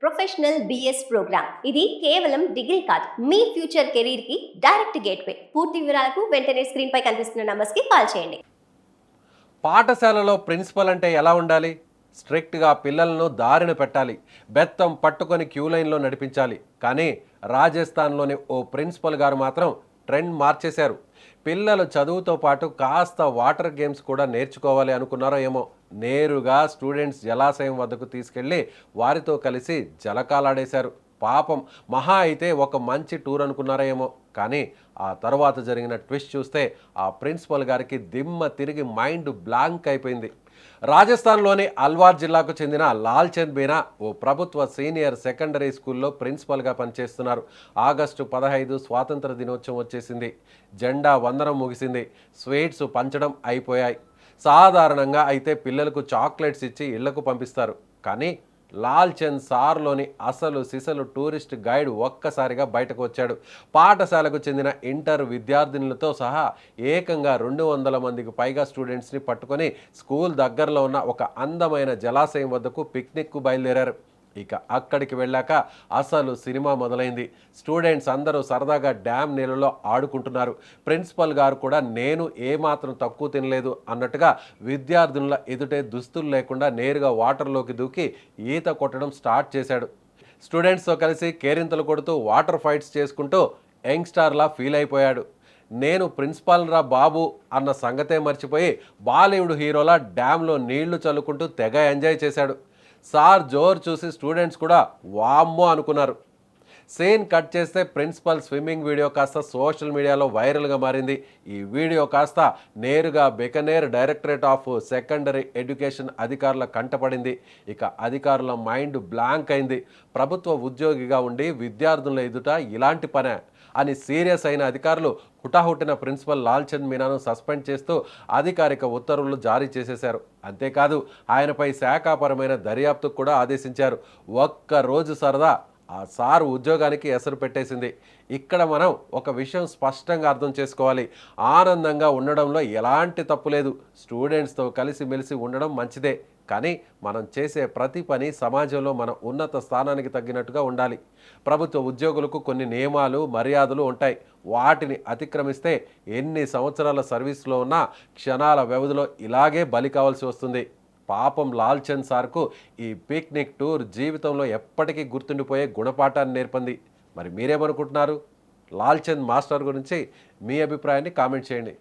Professional BS programme. ఇది కేవలం degree కాదు, మీ ఫ్యూచర్ కెరీర్ కి డైరెక్ట్ గేట్వే. పూర్తి వివరాలకు వెంటనే స్క్రీన్ పై కనిపిస్తున్న నంబర్స్ కి కాల్ చేయండి. పాఠశాలలో ప్రిన్సిపల్ అంటే ఎలా ఉండాలి? స్ట్రిక్ట్గా పిల్లలను దారిన పెట్టాలి, బెత్తం పట్టుకొని క్యూ లైన్లో నడిపించాలి. కానీ రాజస్థాన్లోని ఓ ప్రిన్సిపల్ గారు మాత్రం ట్రెండ్ మార్చేశారు. పిల్లలు చదువుతో పాటు కాస్త వాటర్ గేమ్స్ కూడా నేర్చుకోవాలి అనుకున్నారో ఏమో, నేరుగా స్టూడెంట్స్ జలాశయం వద్దకు తీసుకెళ్ళి వారితో కలిసి జలకాలాడేశారు. పాపం, మహా అయితే ఒక మంచి టూర్ అనుకున్నారో ఏమో, కానీ ఆ తర్వాత జరిగిన ట్విస్ట్ చూస్తే ఆ ప్రిన్సిపల్ గారికి దిమ్మ తిరిగి మైండ్ బ్లాంక్ అయిపోయింది. రాజస్థాన్లోని అల్వార్ జిల్లాకు చెందిన లాల్చంద్ మీనా ఓ ప్రభుత్వ సీనియర్ సెకండరీ స్కూల్లో ప్రిన్సిపల్గా పనిచేస్తున్నారు. ఆగస్టు 15 స్వాతంత్ర దినోత్సవం వచ్చేసింది. జెండా వందనం ముగిసింది. స్వీట్స్ పంచడం అయిపోయాయి. సాధారణంగా అయితే పిల్లలకు చాక్లెట్స్ ఇచ్చి ఇళ్లకు పంపిస్తారు. కానీ లాల్చంద్ సార్లోని అసలు సిసలు టూరిస్ట్ గైడ్ ఒక్కసారిగా బయటకు వచ్చాడు. పాఠశాలకు చెందిన ఇంటర్ విద్యార్థినులతో సహా ఏకంగా 200 మందికి పైగా స్టూడెంట్స్ని పట్టుకొని స్కూల్ దగ్గరలో ఉన్న ఒక అందమైన జలాశయం వద్దకు పిక్నిక్కు బయలుదేరారు. ఇక అక్కడికి వెళ్ళాక అసలు సినిమా మొదలైంది. స్టూడెంట్స్ అందరూ సరదాగా డ్యామ్ నీళ్ళలో ఆడుకుంటున్నారు. ప్రిన్సిపల్ గారు కూడా నేను ఏమాత్రం తక్కువ తినలేదు అన్నట్టుగా విద్యార్థుల ఎదుటే దుస్తులు లేకుండా నేరుగా వాటర్లోకి దూకి ఈత కొట్టడం స్టార్ట్ చేశాడు. స్టూడెంట్స్తో కలిసి కేరింతలు కొడుతూ వాటర్ ఫైట్స్ చేసుకుంటూ యంగ్స్టార్లా ఫీల్ అయిపోయాడు. నేను ప్రిన్సిపాల్ రా బాబు అన్న సంగతే మర్చిపోయి బాలీవుడ్ హీరోలా డ్యామ్లో నీళ్లు చల్లుకుంటూ తెగ ఎంజాయ్ చేశాడు. సార్ జోరు చూసి స్టూడెంట్స్ కూడా వామ్మో అనుకున్నారు. సీన్ కట్ చేస్తే ప్రిన్సిపల్ స్విమ్మింగ్ వీడియో కాస్త సోషల్ మీడియాలో వైరల్గా మారింది. ఈ వీడియో కాస్త నేరుగా Bikaner directorate of secondary education అధికారుల కంటపడింది. ఇక అధికారుల మైండ్ బ్లాంక్ అయింది. ప్రభుత్వ ఉద్యోగిగా ఉండి విద్యార్థుల ఎదుట ఇలాంటి పనే అని సీరియస్ అయిన అధికారులు హుటాహుటిన ప్రిన్సిపల్ లాల్చంద్ మీనాను సస్పెండ్ చేస్తూ అధికారిక ఉత్తర్వులు జారీ చేసేశారు. అంతేకాదు ఆయనపై శాఖాపరమైన దర్యాప్తుకు కూడా ఆదేశించారు. ఒక్క రోజు సరదా ఆ సార్ ఉద్యోగానికి ఎసరు పెట్టేసింది. ఇక్కడ మనం ఒక విషయం స్పష్టంగా అర్థం చేసుకోవాలి. ఆనందంగా ఉండడంలో ఎలాంటి తప్పు లేదు. స్టూడెంట్స్తో కలిసిమెలిసి ఉండడం మంచిదే. కానీ మనం చేసే ప్రతి పని సమాజంలో మన ఉన్నత స్థానానికి తగ్గినట్టుగా ఉండాలి. ప్రభుత్వ ఉద్యోగులకు కొన్ని నియమాలు మర్యాదలు ఉంటాయి. వాటిని అతిక్రమిస్తే ఎన్ని సంవత్సరాల సర్వీస్లో ఉన్నా క్షణాల వ్యవధిలో ఇలాగే బలి కావాల్సి వస్తుంది. పాపం లాల్చంద్ సార్కు ఈ పిక్నిక్ టూర్ జీవితంలో ఎప్పటికీ గుర్తుండిపోయే గుణపాఠాన్ని నేర్పింది. మరి మీరేమనుకుంటున్నారు? లాల్చంద్ మాస్టర్ గురించి మీ అభిప్రాయాన్ని కామెంట్ చేయండి.